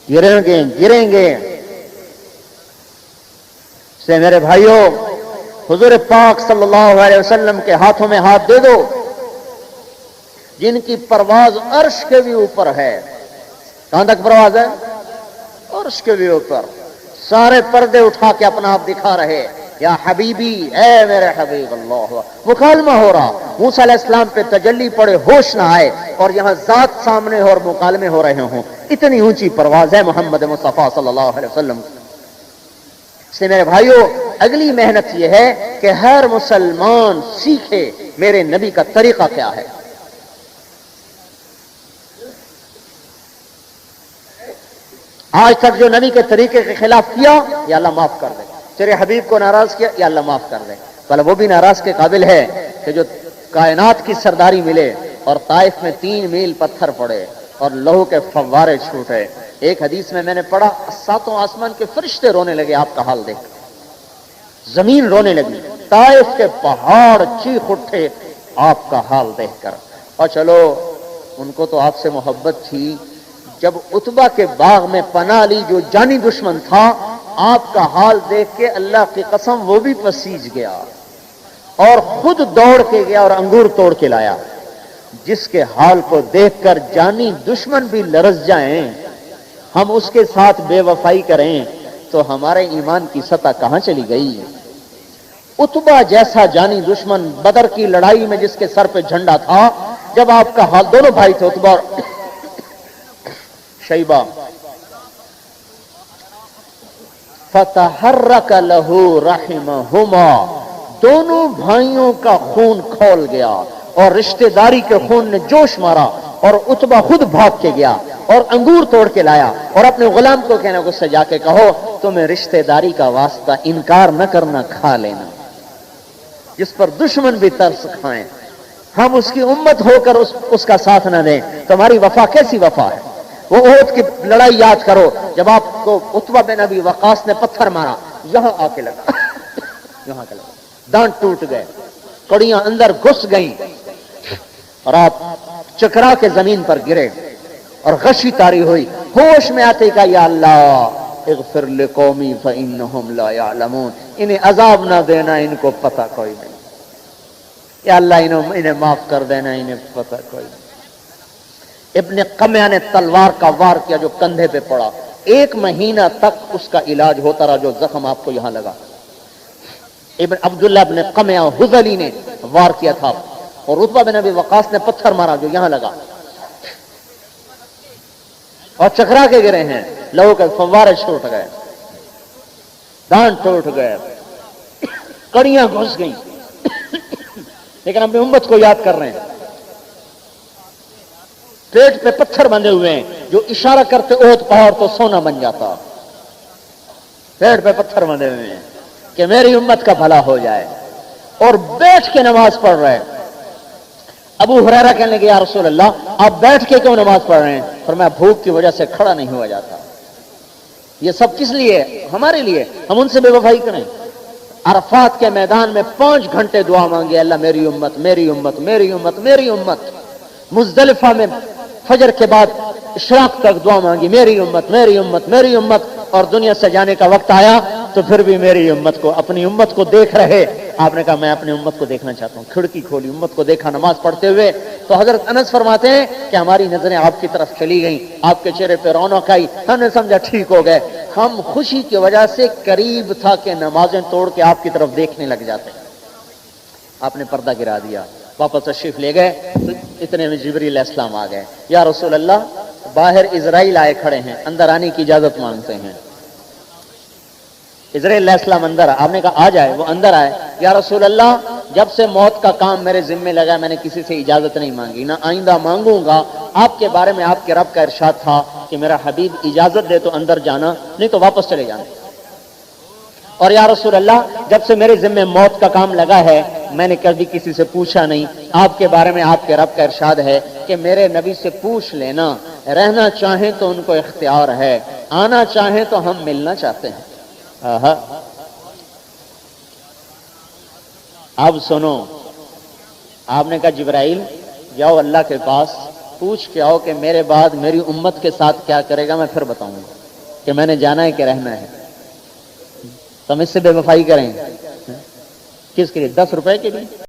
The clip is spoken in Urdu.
گریں گے. سے میرے بھائیوں، حضور پاک صلی اللہ علیہ وسلم کے ہاتھوں میں ہاتھ دے دو جن کی پرواز عرش کے بھی اوپر ہے. کہاں تک پرواز ہے؟ عرش کے بھی اوپر. سارے پردے اٹھا کے اپنا آپ دکھا رہے، یا حبیبی، اے میرے حبیب. اللہ مکالمہ ہو رہا، موسیٰ علیہ السلام پہ تجلی پڑے، ہوش نہ آئے، اور یہاں ذات سامنے اور مکالمے ہو رہے ہوں. اتنی اونچی پرواز ہے محمد مصطفیٰ صلی اللہ علیہ وسلم. اس لیے میرے بھائیوں، اگلی محنت یہ ہے کہ ہر مسلمان سیکھے میرے نبی کا طریقہ کیا ہے. آج تک جو نبی کے طریقے کے خلاف کیا، یا اللہ معاف کر دے. تیرے حبیب کو ناراض کیا، یا اللہ معاف کر دے. بھلا وہ بھی ناراض کے قابل ہے کہ جو کائنات کی سرداری ملے اور طائف میں 3 میل پتھر پڑے اور لہو کے فوارے چھوٹے. ایک حدیث میں نے پڑھا، 7 آسمان کے فرشتے رونے لگے آپ کا حال دیکھ. زمین رونے لگی، طائف کے پہاڑ چیخ اٹھے آپ کا حال دیکھ کر. اور چلو ان کو تو آپ سے محبت تھی. جب عتبہ کے باغ میں پناہ لی جو جانی دشمن تھا، آپ کا حال دیکھ کے اللہ کی قسم وہ بھی پسیج گیا اور خود دوڑ کے گیا اور انگور توڑ کے لایا. جس کے حال کو دیکھ کر جانی دشمن بھی لرز جائیں، ہم اس کے ساتھ بے وفائی کریں تو ہمارے ایمان کی سطح کہاں چلی گئی. عتبہ جیسا جانی دشمن بدر کی لڑائی میں جس کے سر پہ جھنڈا تھا، جب آپ کا حال، دونوں بھائی تھے عتبہ اور شیبہ، فتحرک لہ رحمہما، دونوں بھائیوں کا خون کھول گیا اور رشتہ داری کے خون نے جوش مارا، اور عتبہ خود بھاگ کے گیا اور انگور توڑ کے لایا اور اپنے غلام کو کہنا اس سے جا کے کہو تمہیں رشتہ داری کا واسطہ انکار نہ کرنا، کھا لینا. جس پر دشمن بھی ترس کھائیں، ہم اس کی امت ہو کر اس کا ساتھ نہ دیں، تمہاری وفا کیسی وفا ہے. وہ احد کی لڑائی یاد کرو، جب آپ کو عتبہ بن ابی وقاص نے پتھر مارا، یہاں آ کے لگا، یہاں کے لگا، دانت ٹوٹ گئے، کڑیاں اندر گھس گئیں اور آپ چکرا کے زمین پر گرے اور غشی طاری ہوئی. ہوش میں آتے کہا یا اللہ اغفر لقومی فانہم لا یعلمون، انہیں عذاب نہ دینا، ان کو پتہ کوئی نہیں. یا اللہ انہیں معاف کر دینا، انہیں پتہ کوئی نہیں. ابن قمیہ نے تلوار کا وار کیا جو کندھے پہ پڑا، 1 مہینہ تک اس کا علاج ہوتا رہا جو زخم آپ کو یہاں لگا. ابن عبداللہ ابن قمیہ حذلی نے وار کیا تھا اور عتبہ بن ابی وقاص نے پتھر مارا جو یہاں لگا اور چکرا کے گرے ہیں، لہو کے فوارے چھوٹ گئے، دانت ٹوٹ گئے، کڑیاں گھس گئیں، لیکن اپنی امت کو یاد کر رہے ہیں. پیٹ پہ پتھر بندھے ہوئے ہیں جو اشارہ کرتے احد پہاڑ تو سونا بن جاتا. پیٹ پہ پتھر بندھے ہوئے ہیں کہ میری امت کا بھلا ہو جائے، اور بیٹھ کے نماز پڑھ رہے ہیں. ابو ہریرہ کہنے لگے یا رسول اللہ آپ بیٹھ کے کیوں نماز پڑھ رہے ہیں؟ فرمایا بھوک کی وجہ سے کھڑا نہیں ہوا جاتا. یہ سب کس لیے؟ ہمارے لیے. ہم ان سے بے وفائی کریں. عرفات کے میدان میں 5 گھنٹے دعا مانگے، اللہ میری امت میری امت میری امت میری امت. مزدلفہ میں فجر کے بعد اشراق تک دعا مانگی، میری امت میری امت میری امت. اور دنیا سے جانے کا وقت آیا تو پھر بھی میری امت کو، اپنی امت کو دیکھ رہے. آپ نے کہا میں اپنی امت کو دیکھنا چاہتا ہوں. کھڑکی کھولی، امت کو دیکھا نماز پڑھتے ہوئے. تو حضرت انس فرماتے ہیں کہ ہماری نظریں آپ کی طرف چلی گئیں، آپ کے چہرے پہ رونق آئی، ہم نے سمجھا ٹھیک ہو گئے. ہم خوشی کی وجہ سے قریب تھا کہ نمازیں توڑ کے آپ کی طرف دیکھنے لگ جاتے. آپ نے پردہ گرا دیا، واپس تشریف لے گئے تو اتنے میں جبریل علیہ السلام آ گئے. یا رسول اللہ باہر اسرائیل آئے کھڑے ہیں، اندر آنے کی اجازت مانگتے ہیں. اسرائیل علیہ السلام اندر، آپ نے کہا آ جائے، وہ اندر آئے. یا رسول اللہ جب سے موت کا کام میرے ذمے لگا میں نے کسی سے اجازت نہیں مانگی، نہ آئندہ مانگوں گا. آپ کے بارے میں آپ کے رب کا ارشاد تھا کہ میرا حبیب اجازت دے تو اندر جانا، نہیں تو واپس چلے جانا. اور یا رسول اللہ جب سے میرے ذمے موت کا کام لگا ہے میں نے کبھی کسی سے پوچھا نہیں. آپ کے بارے میں آپ کے رب کا ارشاد ہے کہ میرے نبی سے پوچھ لینا، رہنا چاہیں تو ان کو اختیار ہے، آنا چاہیں تو ہم ملنا چاہتے ہیں. اب سنو، آپ نے کہا جبرائیل جاؤ اللہ کے پاس پوچھ کے آؤ کہ میرے بعد میری امت کے ساتھ کیا کرے گا، میں پھر بتاؤں گا کہ میں نے جانا ہے کہ رہنا ہے۔ تو ہم اس سے بے وفائی کریں کس کے لیے؟ 10 روپے کے لیے؟